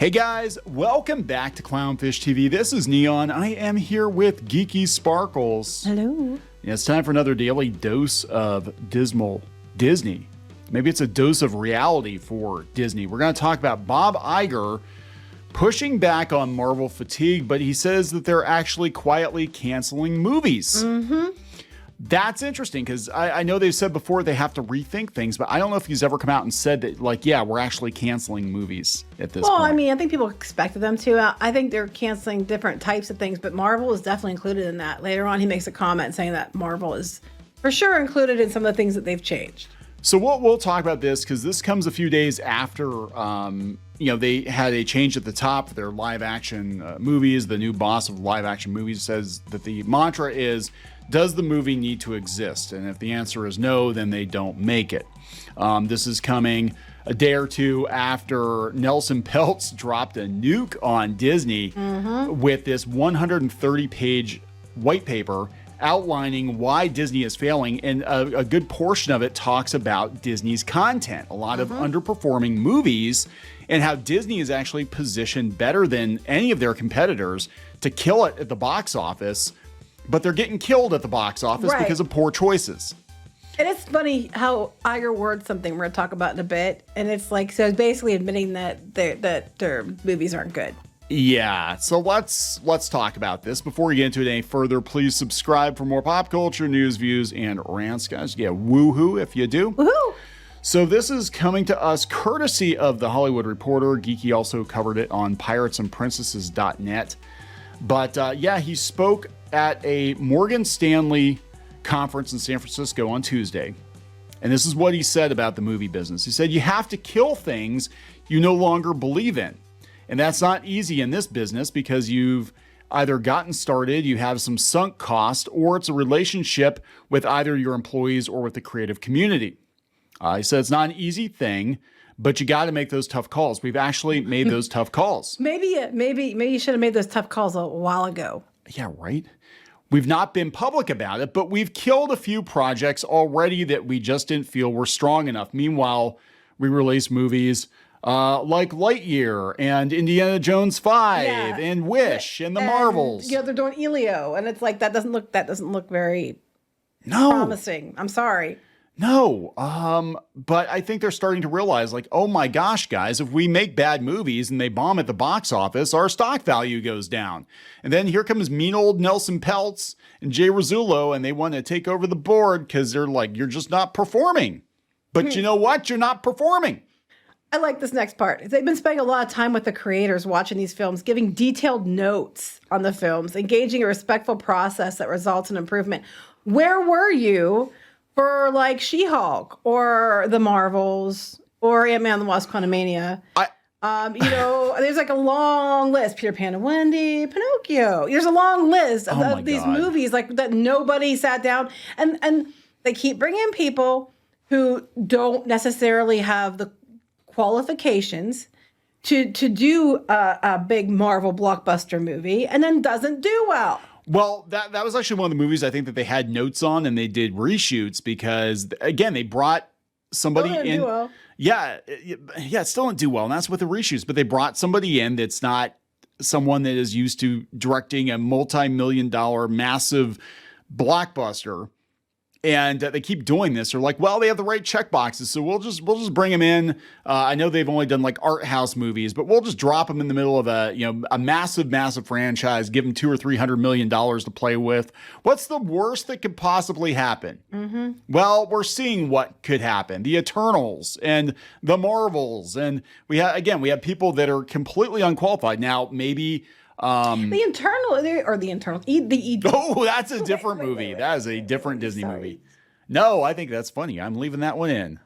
Hey guys, welcome back to Clownfish TV. This is Kneon. I am here with Geeky Sparkles. Hello. Yeah, it's time for another daily dose of dismal Disney. Maybe it's a dose of reality for Disney. We're going to talk about Bob Iger pushing back on Marvel fatigue, but he says that they're actually quietly canceling movies. That's interesting because I know they've said before they have to rethink things, but I don't know if he's ever come out and said that, like, yeah, we're actually canceling movies at this point. Well, I mean, I think people expected them to. I think they're canceling different types of things, but Marvel is definitely included in that. Later on, he makes a comment saying that Marvel is for sure included in some of the things that they've changed. So we'll talk about this because this comes a few days after, they had a change at the top for their live action movies. The new boss of live action movies says that the mantra is, does the movie need to exist? And if the answer is no, then they don't make it. This is coming a day or two after Nelson Peltz dropped a nuke on Disney with this 130-page white paper outlining why Disney is failing. And a good portion of it talks about Disney's content, a lot of underperforming movies, and how Disney is actually positioned better than any of their competitors to kill it at the box office. But they're getting killed at the box office because of poor choices. And it's funny how Iger words something we're going to talk about in a bit. And it's like, so it's basically admitting that their movies aren't good. Yeah, so let's talk about this. Before we get into it any further, please subscribe for more pop culture, news, views, and rants, guys. Yeah, woohoo if you do. Woohoo! So this is coming to us courtesy of The Hollywood Reporter. Geeky also covered it on piratesandprincesses.net. But he spoke at a Morgan Stanley conference in San Francisco on Tuesday. And this is what he said about the movie business. He said, you have to kill things you no longer believe in. And that's not easy in this business because you've either gotten started, you have some sunk cost, or it's a relationship with either your employees or with the creative community. He said it's not an easy thing, but you got to make those tough calls. We've actually made those tough calls. Maybe you should have made those tough calls a while ago. Yeah, right. We've not been public about it, but we've killed a few projects already that we just didn't feel were strong enough. Meanwhile, we released movies like Lightyear and Indiana Jones 5 and Wish and the Marvels. Yeah, they're doing Elio, and it's like that doesn't look very promising. I'm sorry. No, but I think they're starting to realize, like, oh my gosh, guys, if we make bad movies and they bomb at the box office, our stock value goes down. And then here comes mean old Nelson Peltz and Jay Rizzullo, and they want to take over the board because they're like, you're just not performing. But you know what? You're not performing. I like this next part. They've been spending a lot of time with the creators watching these films, giving detailed notes on the films, engaging a respectful process that results in improvement. Where were you for like She-Hulk or the Marvels or Ant-Man and the Wasp: Quantumania? There's like a long list. Peter Pan and Wendy, Pinocchio. There's a long list of these movies like that nobody sat down and they keep bringing people who don't necessarily have the qualifications to do a big Marvel blockbuster movie and then doesn't do well. Well, that was actually one of the movies I think that they had notes on and they did reshoots because, again, they brought somebody in. Well. Yeah, it still didn't do well, and that's with the reshoots. But they brought somebody in that's not someone that is used to directing a multi-million-dollar massive blockbuster. And they keep doing this. They're like, well, they have the right check boxes, so we'll just bring them in. I know they've only done like art house movies, but we'll just drop them in the middle of a massive franchise, give them $200 or $300 million to play with. What's the worst that could possibly happen? Well, we're seeing what could happen. The Eternals and the Marvels, and we have people that are completely unqualified. Now, maybe. The Internal. Oh, that's a different movie. That is a different Disney movie. No, I think that's funny. I'm leaving that one in.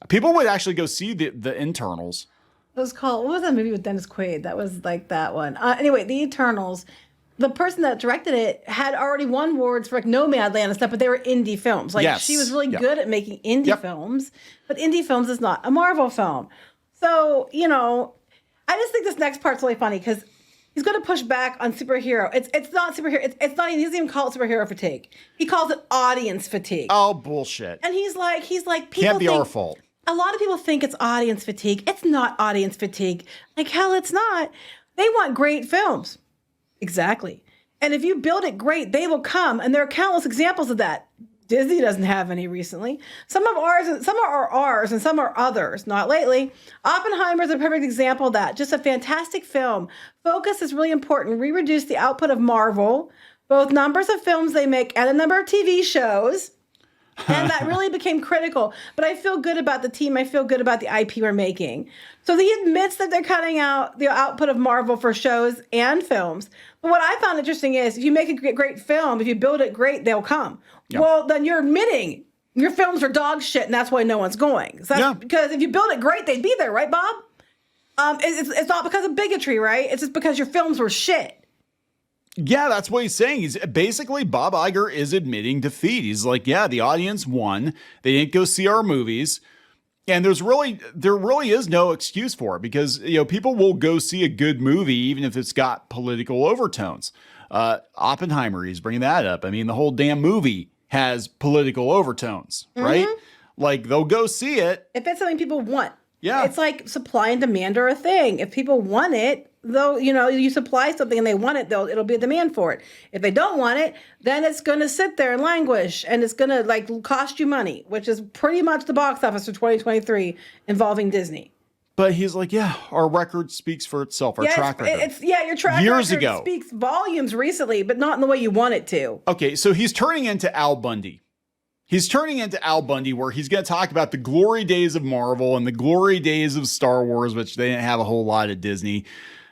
People would actually go see the Internals. It was called, what was that movie with Dennis Quaid? That was like that one. Anyway, the Eternals. The person that directed it had already won awards for like Nomadland and stuff, but they were indie films. Like she was really good at making indie films, but indie films is not a Marvel film. So, I just think this next part's really funny because he's going to push back on superhero. It's not superhero. It's not. He doesn't even call it superhero fatigue. He calls it audience fatigue. Oh, bullshit. And he's like, people can't be our fault. a lot of people think it's audience fatigue. It's not audience fatigue. Like, hell, it's not. They want great films. Exactly. And if you build it great, they will come. And there are countless examples of that. Disney doesn't have any recently. Some are ours and some are others, not lately. Oppenheimer is a perfect example of that. Just a fantastic film. Focus is really important. We reduce the output of Marvel, both numbers of films they make and a number of TV shows. And that really became critical. But I feel good about the team. I feel good about the IP we're making. So he admits that they're cutting out the output of Marvel for shows and films. But what I found interesting is if you make a great film, if you build it great, they'll come. Yep. Well, then you're admitting your films are dog shit, and that's why no one's going. So that's because if you build it great, they'd be there, right, Bob? It's not because of bigotry, right? It's just because your films were shit. Yeah, that's what he's saying. He's basically Bob Iger is admitting defeat. He's like, yeah, the audience won. They didn't go see our movies. And there really is no excuse for it because, people will go see a good movie even if it's got political overtones. Oppenheimer, he's bringing that up. I mean, the whole damn movie has political overtones, right? Like, they'll go see it. If it's something people want. Yeah. It's like supply and demand are a thing. If people want it, though, you supply something and they want it, it'll be a demand for it. If they don't want it, then it's going to sit there and languish and it's going to cost you money, which is pretty much the box office for 2023 involving Disney. But he's like, yeah, our record speaks for itself. Our track record. Your track years record ago speaks volumes recently, but not in the way you want it to. Okay, so he's turning into Al Bundy. He's turning into Al Bundy where he's going to talk about the glory days of Marvel and the glory days of Star Wars, which they didn't have a whole lot at Disney,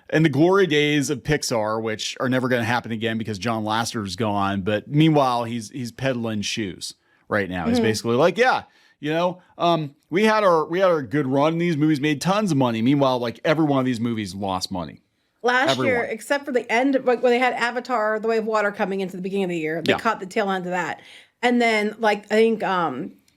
and the glory days of Pixar, which are never going to happen again because John Lasseter's gone. But meanwhile, he's peddling shoes right now. He's basically like, yeah, we had our good run. These movies made tons of money. Meanwhile, every one of these movies lost money. Last year, except for the end, when they had Avatar, The Way of Water coming into the beginning of the year, they caught the tail end of that. And then, I think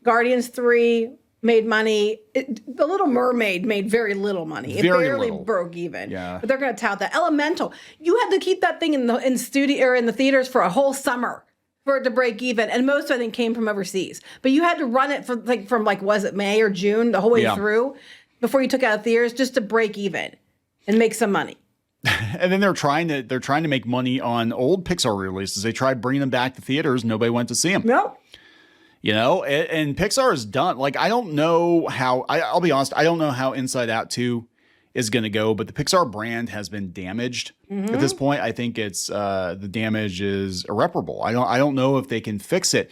Guardians 3 made money. The Little Mermaid made very little money. It barely broke even. Yeah. But they're going to tout that. Elemental, you had to keep that thing in studio or in the theaters for a whole summer for it to break even. And most, I think, came from overseas. But you had to run it from was it May or June, the whole way through, before you took it out of theaters, just to break even and make some money. And then they're trying to make money on old Pixar releases. They tried bringing them back to theaters. Nobody went to see them. Nope. And Pixar is done. I don't know how, I'll be honest, I don't know how Inside Out 2 is going to go, but the Pixar brand has been damaged at this point. I think it's the damage is irreparable. I don't know if they can fix it.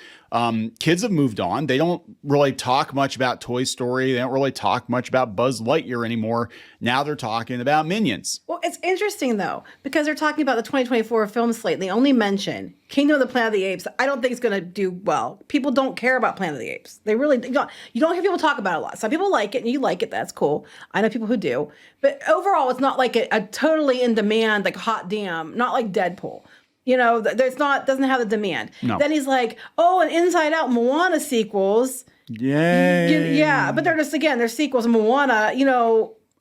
Kids have moved on. They don't really talk much about Toy Story. They don't really talk much about Buzz Lightyear anymore. Now they're talking about Minions. Well, it's interesting, though, because they're talking about the 2024 film slate. And they only mention Kingdom of the Planet of the Apes. I don't think it's going to do well. People don't care about Planet of the Apes. They really don't. You don't hear people talk about it a lot. Some people like it, and you like it. That's cool. I know people who do. But overall, it's not like a totally in demand, hot damn, not like Deadpool. Doesn't have the demand. No. Then he's like, oh, and Inside Out Moana sequels. Yay. Yeah, but they're just, again, they're sequels. Moana,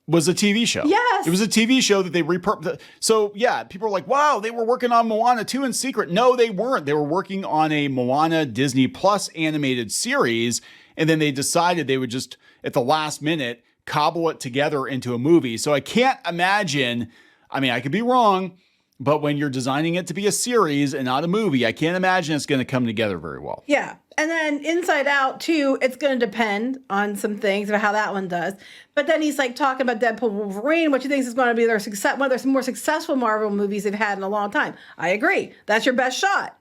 was a TV show. Yes. It was a TV show that they repurposed. So, yeah, people are like, wow, they were working on Moana 2 in secret. No, they weren't. They were working on a Moana Disney Plus animated series, and then they decided they would just, at the last minute, cobble it together into a movie. So I can't imagine, I could be wrong, but when you're designing it to be a series and not a movie, I can't imagine it's going to come together very well. Yeah. And then Inside Out, too, it's going to depend on some things about how that one does. But then he's talking about Deadpool and Wolverine, which he thinks is going to be one of their more successful Marvel movies they've had in a long time. I agree. That's your best shot.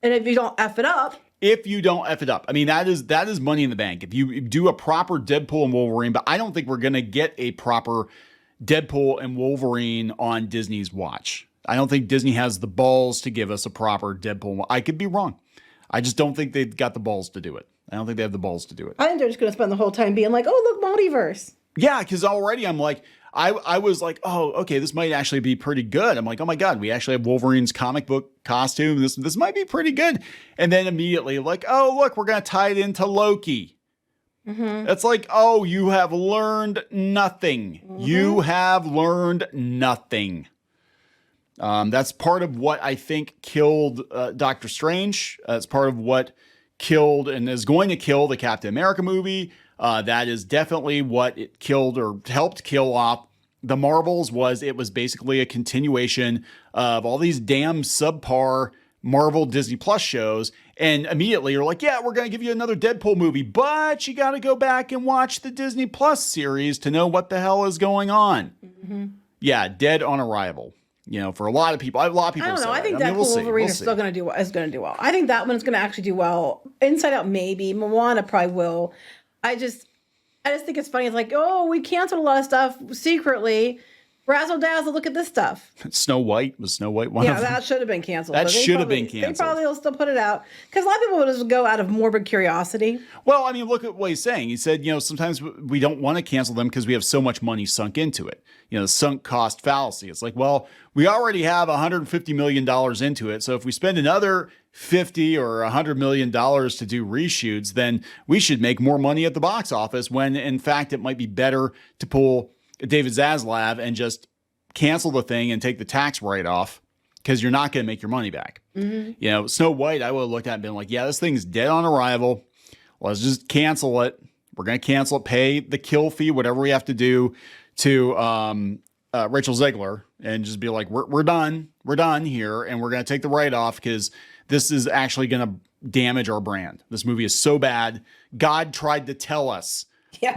And if you don't F it up. That is money in the bank. If you do a proper Deadpool and Wolverine, but I don't think we're going to get a proper Deadpool and Wolverine on Disney's watch. I don't think Disney has the balls to give us a proper Deadpool. I could be wrong. I just don't think they've got the balls to do it. I don't think they have the balls to do it. I think they're just going to spend the whole time being like, oh, look, multiverse. Yeah, because already I'm like, I was like, oh, okay, this might actually be pretty good. I'm like, oh my God, we actually have Wolverine's comic book costume. This might be pretty good. And then immediately like, oh, look, we're going to tie it into Loki. Mm-hmm. It's like, oh, you have learned nothing. Mm-hmm. You have learned nothing. That's part of what I think killed Doctor Strange. It's part of what killed and is going to kill the Captain America movie. That is definitely what it killed or helped kill off the Marvels. It was basically a continuation of all these damn subpar Marvel Disney Plus shows. And immediately you're like, yeah, we're going to give you another Deadpool movie, but you got to go back and watch the Disney Plus series to know what the hell is going on. Mm-hmm. Yeah, dead on arrival. For a lot of people, I don't know. I think Deadpool Wolverine is still going to do well. I think that one's going to actually do well. Inside Out, maybe. Moana probably will. I just think it's funny. It's like, oh, we canceled a lot of stuff secretly. Razzle dazzle, look at this stuff. Snow White was one of them. That should have been canceled. That should have been canceled. They probably will still put it out because a lot of people will just go out of morbid curiosity. Well, I mean, look at what he's saying. He said, sometimes we don't want to cancel them because we have so much money sunk into it. The sunk cost fallacy. It's like, well, we already have $150 million into it. So if we spend another $50 or $100 million to do reshoots, then we should make more money at the box office when, in fact, it might be better to pull David Zaslav and just cancel the thing and take the tax write-off because you're not going to make your money back. Mm-hmm. Snow White, I would have looked at it and been like, yeah, this thing's dead on arrival. Let's just cancel it. We're going to cancel it, pay the kill fee, whatever we have to do to Rachel Zegler and just be like, we're done. We're done here. And we're going to take the write-off because this is actually going to damage our brand. This movie is so bad. God tried to tell us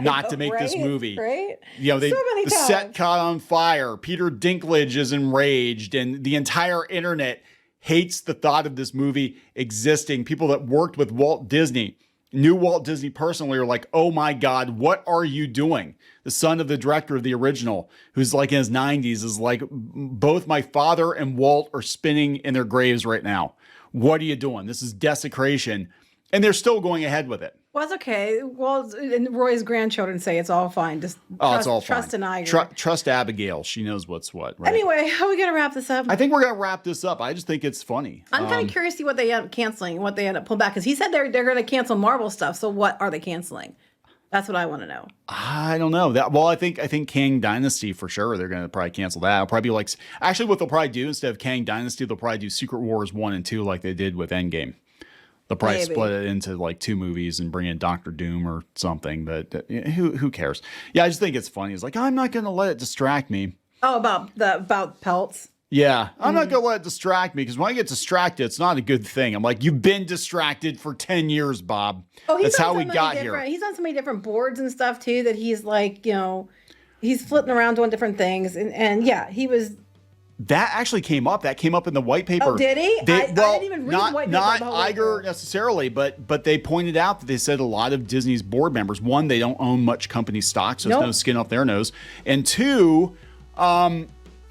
not to make this movie. Right? The set caught on fire. Peter Dinklage is enraged, and the entire internet hates the thought of this movie existing. People that worked with Walt Disney, knew Walt Disney personally, are like, oh my God, what are you doing? The son of the director of the original, who's like in his 90s, is like, both my father and Walt are spinning in their graves right now. What are you doing? This is desecration. And they're still going ahead with it. Well, it's okay. Well, and Roy's grandchildren say it's all fine. Just trust in Iger. Trust Abigail. She knows what's what. Right? Anyway, how are we going to wrap this up? I think we're going to wrap this up. I just think it's funny. I'm kind of curious to see what they end up canceling and what they end up pulling back. Because he said they're going to cancel Marvel stuff. So what are they canceling? That's what I want to know. I don't know. I think Kang Dynasty for sure. They're going to probably cancel that. It'll probably be like, actually what they'll probably do instead of Kang Dynasty, they'll probably do Secret Wars 1 and 2 like they did with Endgame. They'll probably split it into like 2 movies and bring in Doctor Doom or something, but who cares? Yeah, I just think it's funny. It's like, I'm not going to let it distract me. Oh, about Peltz? Yeah, I'm not going to let it distract me because when I get distracted, it's not a good thing. I'm like, you've been distracted for 10 years, Bob. Oh, that's how we got here. He's on so many different boards and stuff too that he's like, he's flitting around doing different things. And yeah, he was... That actually came up. That came up in the white paper. Oh, did he? I didn't even read the white paper. Not Iger necessarily, but they pointed out that they said a lot of Disney's board members, one, they don't own much company stock, so there's no skin off their nose. And two, a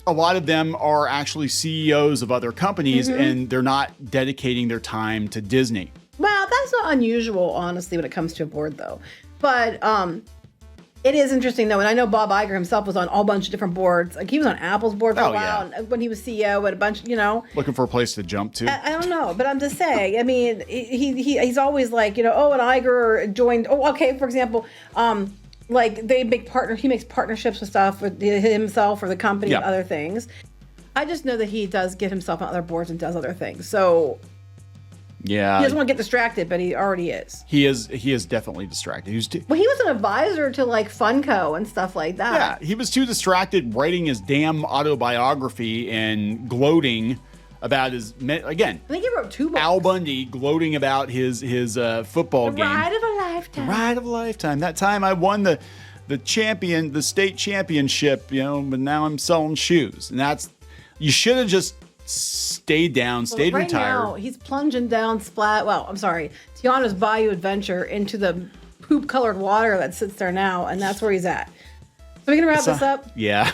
lot of them are actually CEOs of other companies, and they're not dedicating their time to Disney. Well, that's not unusual, honestly, when it comes to a board, though. But it is interesting, though, and I know Bob Iger himself was on a bunch of different boards. Like, he was on Apple's board for a while when he was CEO and a bunch, Looking for a place to jump to. I don't know, but I'm just saying, I mean, he's always like, and Iger joined, for example, like he makes partnerships with stuff with himself or the company and other things. I just know that he does get himself on other boards and does other things. So... yeah, he doesn't want to get distracted, but he already is. He is definitely distracted. Well, he was an advisor to like Funko and stuff like that. Yeah, he was too distracted writing his damn autobiography and gloating about his I think he wrote 2 books. Al Bundy gloating about his football game. Ride of a lifetime. The ride of a lifetime. That time I won the state championship, but now I'm selling shoes. And you should have just stayed retired. Now, he's plunging down Tiana's Bayou Adventure into the poop-colored water that sits there now, and that's where he's at. So we're going to wrap this up? Yeah,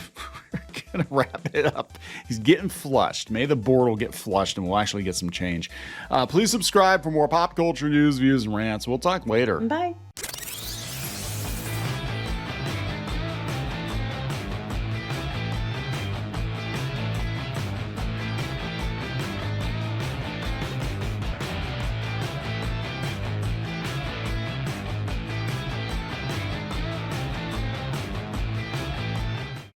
we're going to wrap it up. He's getting flushed. Maybe the board will get flushed, and we'll actually get some change. Please subscribe for more pop culture news, views, and rants. We'll talk later. Bye.